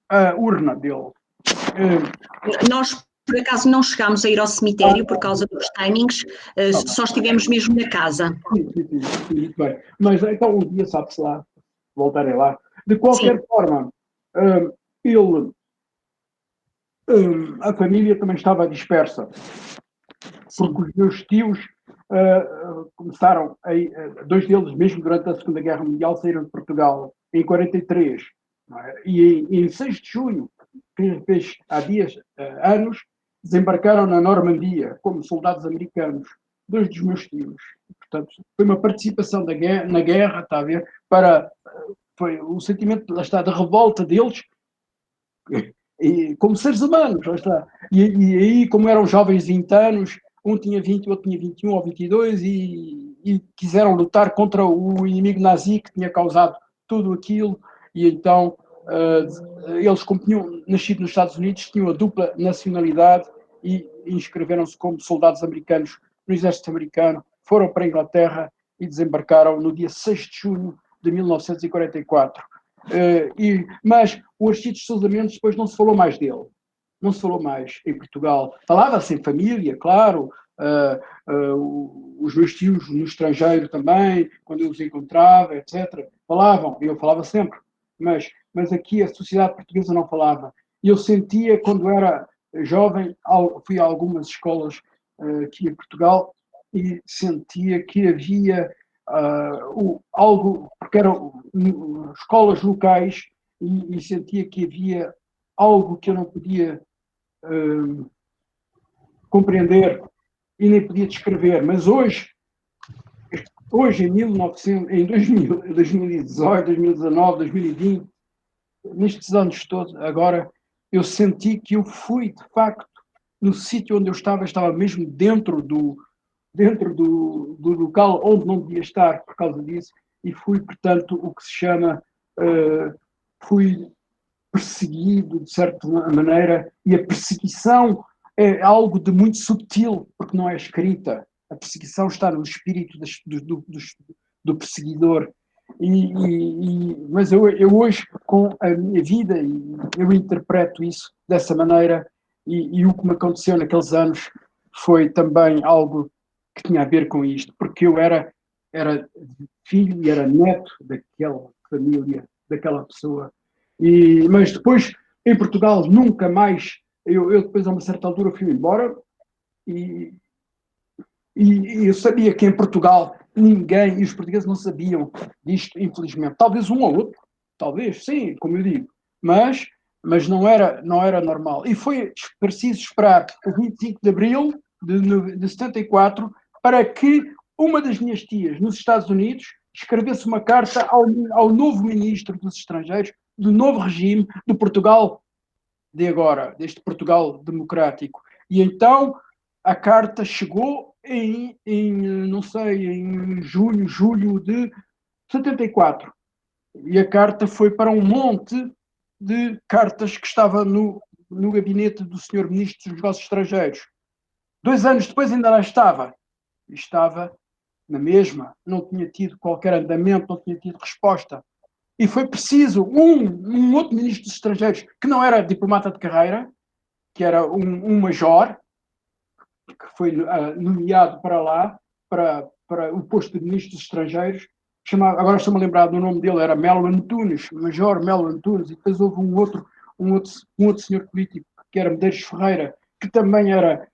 a urna dele.
Nós, por acaso, não chegámos a ir ao cemitério por causa dos timings, só estivemos mesmo na casa.
Sim, muito bem. Mas então um dia sabe-se lá, voltarem lá. De qualquer forma, a família também estava dispersa, porque os meus tios começaram, dois deles, mesmo durante a Segunda Guerra Mundial, saíram de Portugal em 43. E em 6 de junho, há anos, desembarcaram na Normandia como soldados americanos, 2 dos meus tios. Portanto, foi uma participação na guerra, está a ver, foi o sentimento, lá está, da revolta deles, como seres humanos, lá está. E aí, como eram jovens de 20 anos, um tinha 20, o outro tinha 21 ou 22, e quiseram lutar contra o inimigo nazi que tinha causado tudo aquilo, e então eles, como tinham nascido nos Estados Unidos, tinham a dupla nacionalidade e inscreveram-se como soldados americanos no exército americano, foram para a Inglaterra e desembarcaram no dia 6 de junho de 1944. Mas o Aristides Sousa Mendes depois não se falou mais dele, não se falou mais em Portugal. Falava-se em família, claro, os meus tios no estrangeiro também, quando eu os encontrava, etc. Falavam, e eu falava sempre, mas aqui a sociedade portuguesa não falava. E eu sentia, quando era jovem, fui a algumas escolas aqui em Portugal, e sentia que havia algo, porque eram escolas locais, e sentia que havia algo que eu não podia compreender e nem podia descrever. Mas hoje em 2018, 2019, 2020, nestes anos todos, agora, eu senti que eu fui, de facto, no sítio onde eu estava mesmo dentro do local onde não devia estar por causa disso, e fui, portanto, o que se chama, fui perseguido de certa maneira, e a perseguição é algo de muito subtil, porque não é escrita. A perseguição está no espírito do perseguidor. Mas eu hoje, com a minha vida, eu interpreto isso dessa maneira, e o que me aconteceu naqueles anos foi também algo que tinha a ver com isto, porque eu era filho e era neto daquela família, daquela pessoa. Mas depois, em Portugal, nunca mais, eu depois a uma certa altura fui embora, e eu sabia que em Portugal ninguém, e os portugueses não sabiam disto, infelizmente. Talvez um ou outro, talvez, sim, como eu digo, mas não era normal. E foi preciso esperar o 25 de Abril de 74 para que uma das minhas tias nos Estados Unidos escrevesse uma carta ao novo ministro dos Estrangeiros, do novo regime, do Portugal de agora, deste Portugal democrático. E então a carta chegou não sei, em junho, julho de 74. E a carta foi para um monte de cartas que estava no gabinete do Sr. Ministro dos Negócios Estrangeiros. 2 anos depois ainda lá estava. Estava na mesma, não tinha tido qualquer andamento, não tinha tido resposta. E foi preciso um outro ministro dos Estrangeiros, que não era diplomata de carreira, que era um major, que foi nomeado para lá, para o posto de ministro dos Estrangeiros. Agora estou-me a lembrar do nome dele, era Melo Antunes, Major Melo Antunes, e depois houve um outro senhor político, que era Medeiros Ferreira, que também era,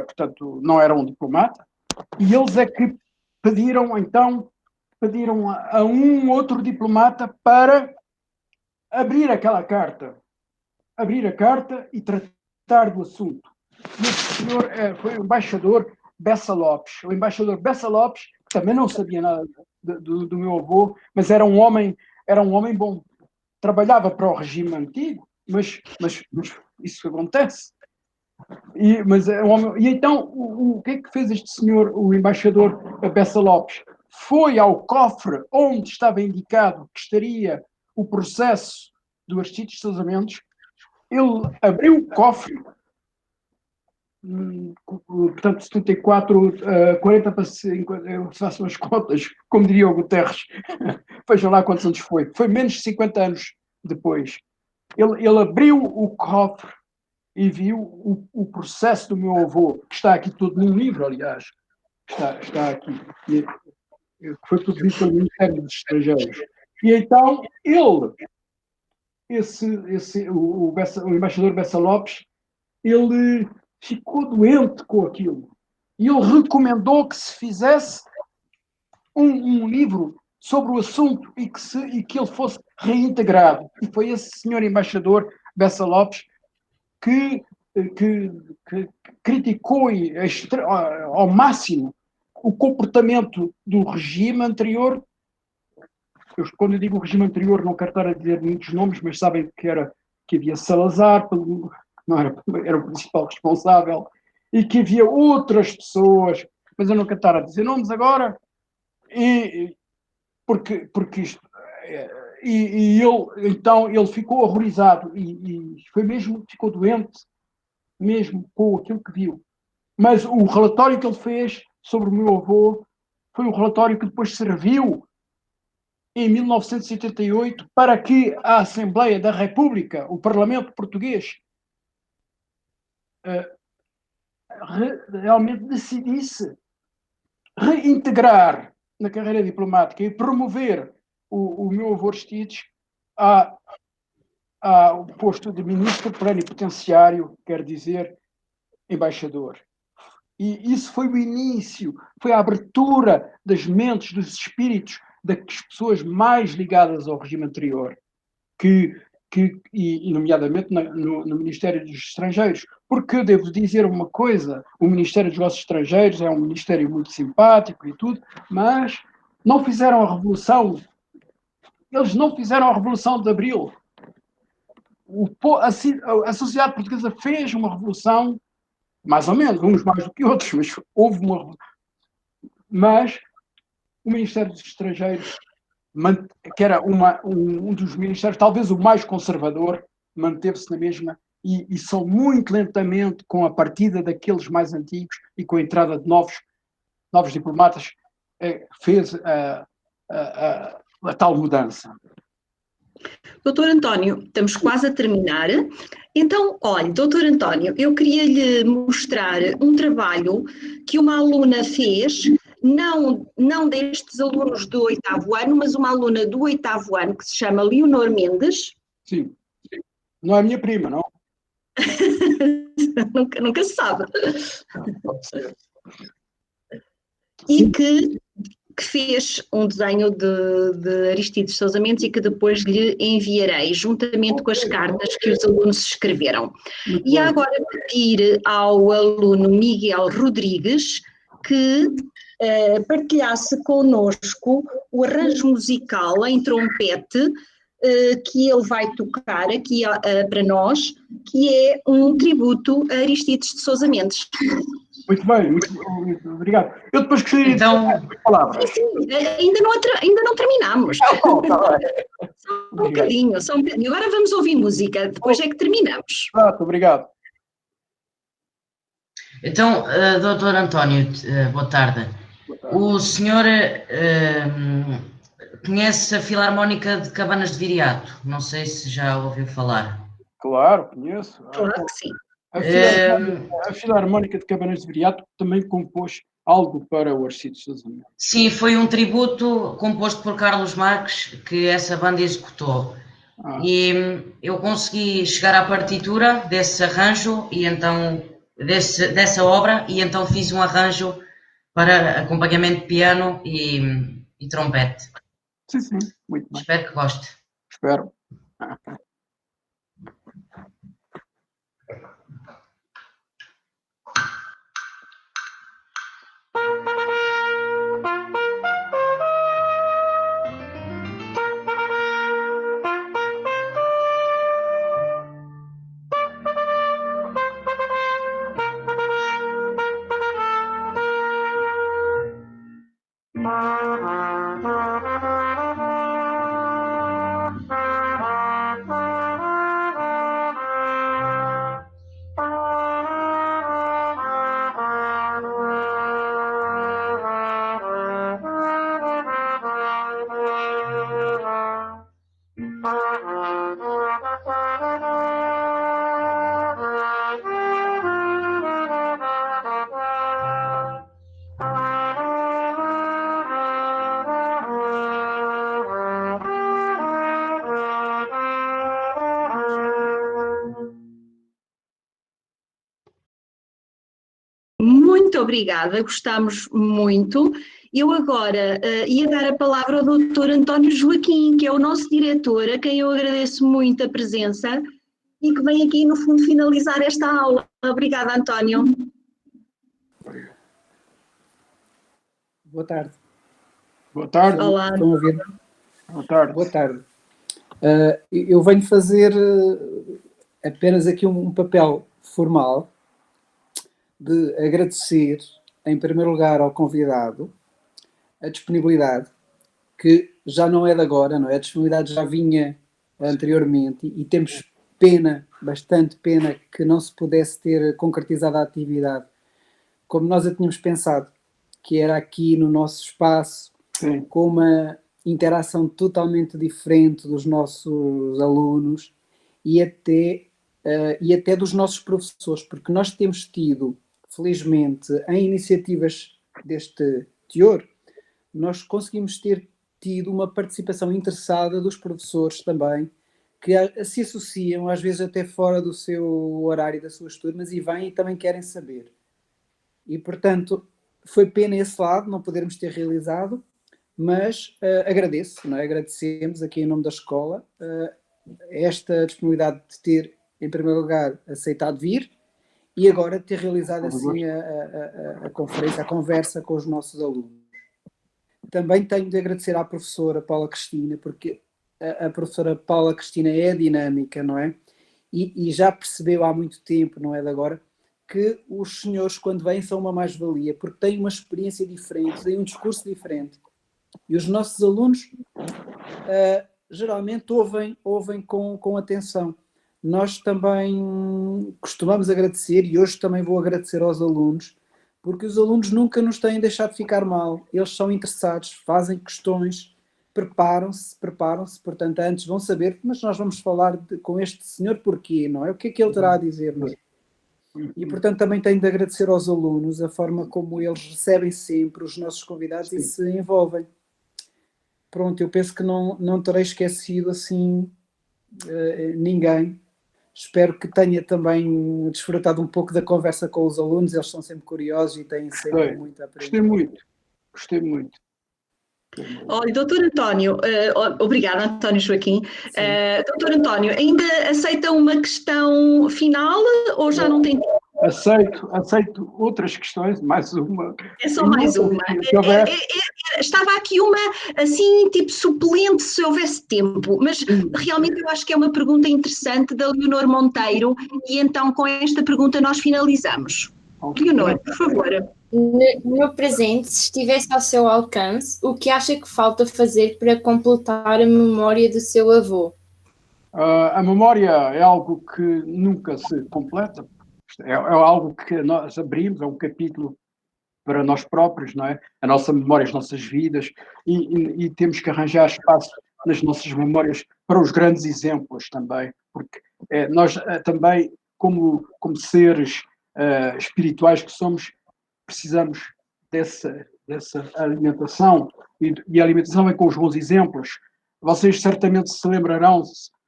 portanto, não era um diplomata, e eles é que pediram a um outro diplomata para abrir aquela carta. Abrir a carta e tratar do assunto. E esse senhor foi o embaixador Bessa Lopes. O embaixador Bessa Lopes, que também não sabia nada do meu avô, mas era um homem bom. Trabalhava para o regime antigo, mas isso acontece. E então, o que é que fez este senhor, o embaixador Bessa Lopes? Foi ao cofre onde estava indicado que estaria o processo do Aristides Sousa Mendes. Ele abriu o cofre, portanto, 74, 40 para 50, eu faço as contas, como diria o Guterres, vejam lá quantos anos foi. Foi menos de 50 anos depois. Ele abriu o cofre e viu o processo do meu avô, que está aqui todo num livro, aliás, está aqui, que foi produzido pelo Ministério dos Estrangeiros. E então ele, o embaixador Bessa Lopes, ele ficou doente com aquilo. E ele recomendou que se fizesse um livro sobre o assunto e que ele fosse reintegrado. E foi esse senhor embaixador Bessa Lopes que criticou ao máximo o comportamento do regime anterior. Quando eu digo regime anterior, não quero estar a dizer muitos nomes, mas sabem que havia Salazar, não era o principal responsável, e que havia outras pessoas, mas eu não quero estar a dizer nomes agora, porque isto... ele ficou horrorizado e foi mesmo, ficou doente, mesmo com aquilo que viu. Mas o relatório que ele fez sobre o meu avô foi um relatório que depois serviu em 1978 para que a Assembleia da República, o Parlamento Português, realmente decidisse reintegrar na carreira diplomática e promover o meu avô Aristides ao posto de ministro plenipotenciário, quer dizer, embaixador. E isso foi o início, foi a abertura das mentes, dos espíritos das pessoas mais ligadas ao regime anterior, e nomeadamente no Ministério dos Estrangeiros. Porque eu devo dizer uma coisa, o Ministério dos Negócios Estrangeiros é um ministério muito simpático e tudo, mas não fizeram a revolução. Eles não fizeram a Revolução de Abril. A sociedade portuguesa fez uma revolução mais ou menos, uns mais do que outros, mas houve uma... Mas o Ministério dos Estrangeiros, que era um dos ministérios, talvez o mais conservador, manteve-se na mesma, e só muito lentamente, com a partida daqueles mais antigos e com a entrada de novos diplomatas, fez a tal mudança.
Doutor António, estamos quase a terminar. Então, olha, doutor António, eu queria lhe mostrar um trabalho que uma aluna fez, não destes alunos do 8º ano, mas uma aluna do 8º ano, que se chama Leonor Mendes.
Sim. Não é a minha prima, não?
nunca se sabe. E que fez um desenho de Aristides Sousa Mendes e que depois lhe enviarei, juntamente com as cartas que os alunos escreveram. E agora pedir ao aluno Miguel Rodrigues que partilhasse connosco o arranjo musical em trompete que ele vai tocar aqui para nós, que é um tributo a Aristides de Sousa Mendes.
Muito bem, muito obrigado. Eu depois gostaria de dizer as palavras.
Sim, ainda não terminamos. Só um bocadinho. Agora vamos ouvir música, depois é que terminamos.
Obrigado.
Então, doutor António, boa tarde. O senhor conhece a Filarmónica de Cabanas de Viriato? Não sei se já ouviu falar.
Claro, conheço.
Claro que sim.
A Filarmónica de Cabanas de Viriato também compôs algo para o Aristides Sousa Mendes.
Sim, foi um tributo composto por Carlos Marques que essa banda executou. E eu consegui chegar à partitura desse arranjo e então dessa obra e então fiz um arranjo para acompanhamento de piano e trompete.
Sim, muito bem.
Espero que goste.
Espero.
Muito obrigada, gostámos muito. Eu agora ia dar a palavra ao Dr. António Joaquim, que é o nosso diretor, a quem eu agradeço muito a presença e que vem aqui, no fundo, finalizar esta aula. Obrigada, António.
Boa tarde.
Boa tarde.
Olá.
Estão a ouvir?
Boa tarde.
Boa tarde. Eu venho fazer apenas aqui um papel formal de agradecer, em primeiro lugar, ao convidado a disponibilidade, que já não é de agora, não é? A disponibilidade já vinha anteriormente e temos pena, bastante pena, que não se pudesse ter concretizado a atividade como nós a tínhamos pensado, que era aqui no nosso espaço,
Sim.
Com uma interação totalmente diferente dos nossos alunos e até dos nossos professores, porque nós temos tido, felizmente, em iniciativas deste teor, nós conseguimos ter tido uma participação interessada dos professores também, que se associam, às vezes até fora do seu horário das suas turmas, e vêm e também querem saber. E, portanto, foi pena esse lado, não podermos ter realizado, mas agradeço, não é? Agradecemos aqui em nome da escola esta disponibilidade de ter, em primeiro lugar, aceitado vir, e agora ter realizado assim a conferência, a conversa com os nossos alunos. Também tenho de agradecer à professora Paula Cristina, porque a professora Paula Cristina é dinâmica, não é? E já percebeu há muito tempo, não é de agora, que os senhores, quando vêm, são uma mais-valia, porque têm uma experiência diferente, têm um discurso diferente. E os nossos alunos geralmente ouvem com atenção. Nós também costumamos agradecer, e hoje também vou agradecer aos alunos, porque os alunos nunca nos têm deixado ficar mal. Eles são interessados, fazem questões, preparam-se, portanto, antes vão saber, mas nós vamos falar com este senhor porquê, não é? O que é que ele terá a dizer-nos? E, portanto, também tenho de agradecer aos alunos a forma como eles recebem sempre os nossos convidados e se envolvem. Pronto, eu penso que não terei esquecido assim ninguém. Espero que tenha também desfrutado um pouco da conversa com os alunos, eles são sempre curiosos e têm sempre muito a aprender.
Gostei muito.
Olha, doutor António, obrigada, António Joaquim. Doutor António, ainda aceita uma questão final ou já não tem tempo?
Aceito outras questões, mais uma.
É só mais uma. Estava aqui uma, assim, tipo suplente, se houvesse tempo, mas realmente eu acho que é uma pergunta interessante da Leonor Monteiro, e então com esta pergunta nós finalizamos. Leonor, por favor.
No presente, se estivesse ao seu alcance, o que acha que falta fazer para completar a memória do seu avô?
A memória é algo que nunca se completa. É algo que nós abrimos, é um capítulo para nós próprios, não é? A nossa memória, as nossas vidas, e temos que arranjar espaço nas nossas memórias para os grandes exemplos também, porque nós também, como seres espirituais que somos, precisamos dessa alimentação, e a alimentação é com os bons exemplos. Vocês certamente se lembrarão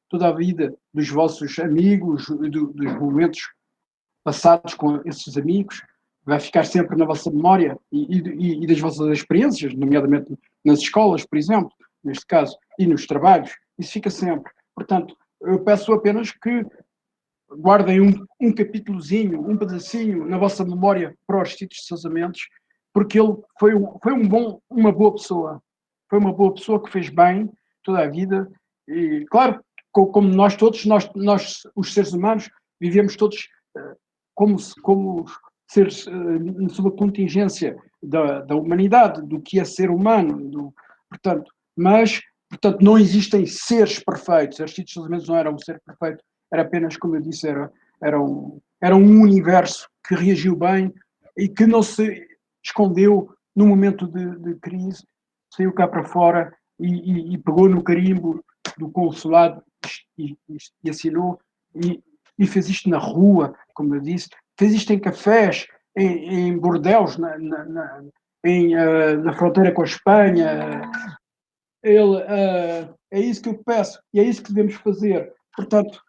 toda a vida dos vossos amigos, dos momentos passados com esses amigos, vai ficar sempre na vossa memória e das vossas experiências, nomeadamente nas escolas, por exemplo, neste caso, e nos trabalhos, isso fica sempre. Portanto, eu peço apenas que guardem um capítulozinho, um pedacinho na vossa memória para os sítios de casamentos, porque ele foi uma boa pessoa. Foi uma boa pessoa que fez bem toda a vida. E, claro, como nós todos, nós os seres humanos, vivemos todos como seres sob a contingência da humanidade, do que é ser humano. Portanto, não existem seres perfeitos. Aristides de Sales não era um ser perfeito, era apenas, como eu disse, era um universo que reagiu bem e que não se escondeu no momento de crise, saiu cá para fora e pegou no carimbo do consulado e assinou e fez isto na rua, como eu disse, fez isto em cafés, em bordéus, na fronteira com a Espanha. É isso que eu peço e é isso que devemos fazer. Portanto,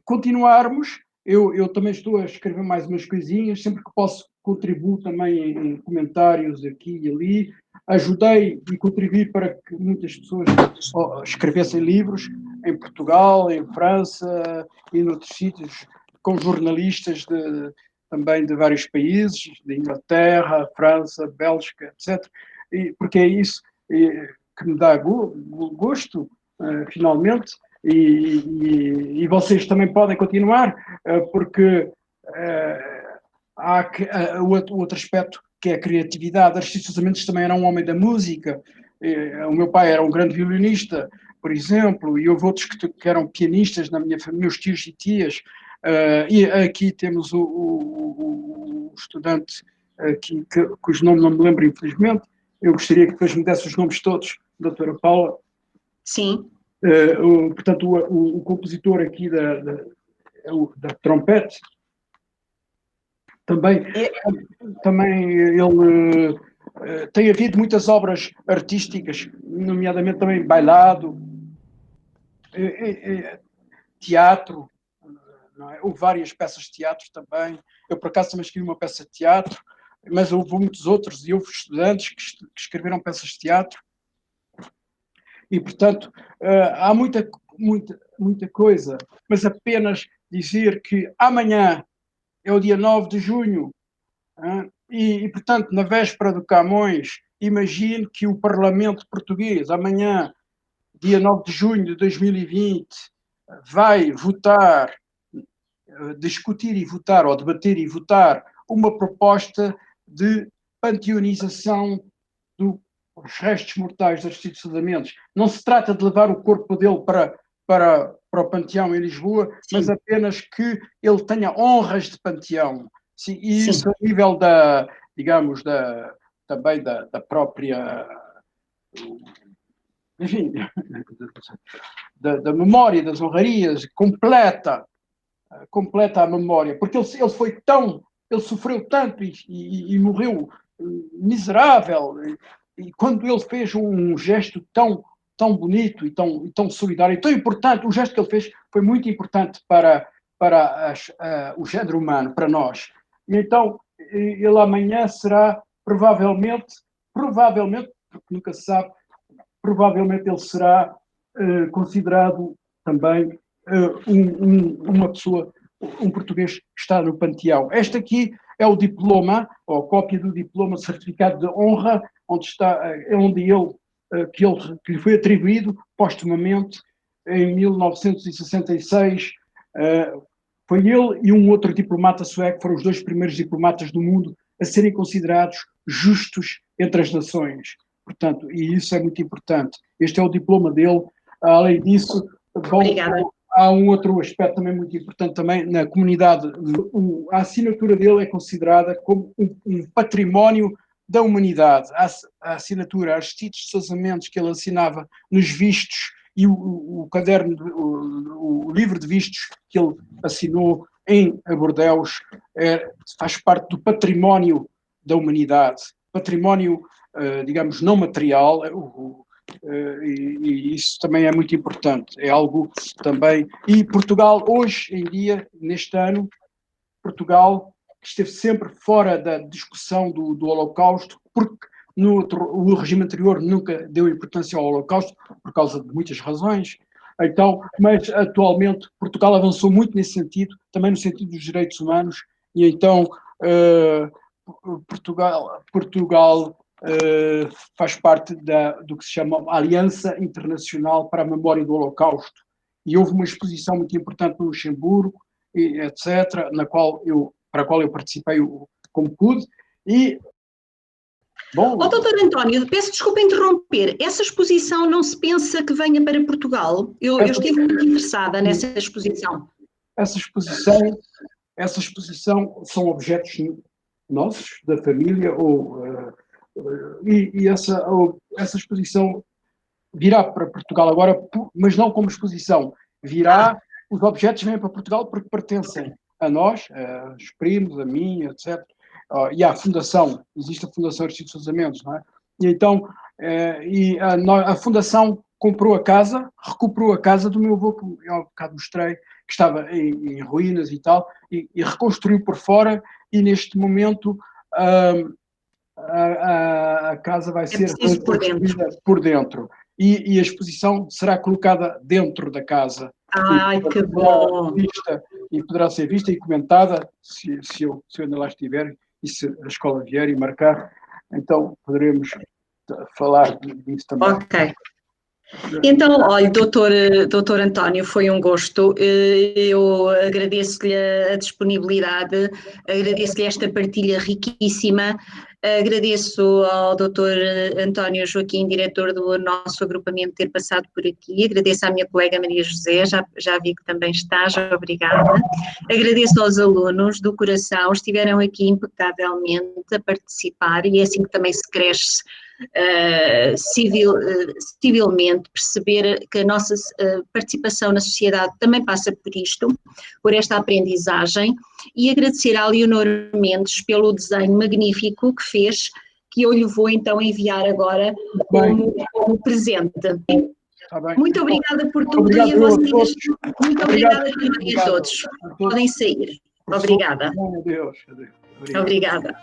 continuarmos. Eu também estou a escrever mais umas coisinhas, sempre que posso contribuo também em comentários aqui e ali. Ajudei e contribuí para que muitas pessoas escrevessem livros em Portugal, em França e noutros sítios, com jornalistas também de vários países, de Inglaterra, França, Bélgica, etc. Porque é isso que me dá gosto, finalmente, e vocês também podem continuar, porque há o outro aspecto, que é a criatividade. Aristides Sales também era um homem da música. O meu pai era um grande violinista, por exemplo, e houve outros que eram pianistas na minha família, meus tios e tias. E aqui temos o estudante aqui, cujo nome não me lembro, infelizmente. Eu gostaria que depois me desse os nomes todos, doutora Paula.
Sim.
Portanto, o compositor aqui da trompete, também ele tem havido muitas obras artísticas, nomeadamente também bailado, teatro, não é? Houve várias peças de teatro também. Eu, por acaso, também escrevi uma peça de teatro, mas houve muitos outros, e houve estudantes que escreveram peças de teatro. E, portanto, há muita coisa, mas apenas dizer que amanhã é o dia 9 de junho, e, portanto, na véspera do Camões, imagine que o Parlamento Português, amanhã, dia 9 de junho de 2020, vai votar discutir e votar, ou debater e votar, uma proposta de panteonização dos restos mortais de Aristides Sousa Mendes. Não se trata de levar o corpo dele para o Panteão em Lisboa, mas apenas que ele tenha honras de Panteão. Sim, e isso a nível digamos, também da própria, enfim, da memória, das honrarias, completa a memória, porque ele foi ele sofreu tanto e morreu miserável, e quando ele fez um gesto tão bonito e tão solidário e tão importante, o gesto que ele fez foi muito importante para o género humano, para nós. E então, ele amanhã será provavelmente, porque nunca se sabe, provavelmente ele será considerado também uma pessoa, um português que está no Panteão. Este aqui é o diploma, ou a cópia do diploma, certificado de honra, onde que lhe foi atribuído postumamente em 1966. Foi ele e um outro diplomata sueco, foram os 2 primeiros diplomatas do mundo a serem considerados justos entre as nações. Portanto, e isso é muito importante. Este é o diploma dele. Além disso, há um outro aspecto também muito importante também na comunidade. A assinatura dele é considerada como um património da humanidade. A assinatura Aristides Sousa Mendes, que ele assinava nos vistos, e o caderno, o livro de vistos que ele assinou em Bordeus, faz parte do património da humanidade, património, digamos, não material, e isso também é muito importante, é algo também. E Portugal, hoje em dia, neste ano, Portugal esteve sempre fora da discussão do Holocausto, porque o regime anterior nunca deu importância ao Holocausto, por causa de muitas razões. Então, mas atualmente Portugal avançou muito nesse sentido, também no sentido dos direitos humanos, e então Portugal faz parte do que se chama Aliança Internacional para a Memória do Holocausto. E houve uma exposição muito importante no Luxemburgo, etc., para a qual eu participei como pude, e bom.
Doutor António, peço desculpa interromper. Essa exposição não se pensa que venha para Portugal? Eu estive muito interessada nessa exposição.
Essa exposição são objetos nossos, da família, e essa exposição virá para Portugal agora, mas não como exposição. Os objetos vêm para Portugal porque pertencem a nós, aos primos, a mim, etc., e à Fundação, existe a Fundação Aristides Sousa Mendes, não é? E então, a Fundação comprou a casa, recuperou a casa do meu avô, que eu há bocado mostrei, que estava em ruínas e tal, e reconstruiu por fora, e neste momento a casa vai ser reconstruída por dentro. E a exposição será colocada dentro da casa.
Ai, que bom!
E poderá ser vista e comentada, se eu ainda lá estiver, e se a escola vier e marcar, então poderemos falar disso também.
Ok. Então, olha, doutor António, foi um gosto. Eu agradeço-lhe a disponibilidade, agradeço-lhe esta partilha riquíssima, agradeço ao doutor António Joaquim, diretor do nosso agrupamento, ter passado por aqui, agradeço à minha colega Maria José, já vi que também está, já obrigada. Agradeço aos alunos do coração, estiveram aqui impecavelmente a participar, e é assim que também se cresce civilmente, perceber que a nossa participação na sociedade também passa por isto, por esta aprendizagem, e agradecer à Leonor Mendes pelo desenho magnífico que fez, que eu lhe vou então enviar agora como presente. Muito obrigada por tudo e a vocês. Muito obrigada também a todos. Podem sair. Obrigada.
Adeus.
Obrigada.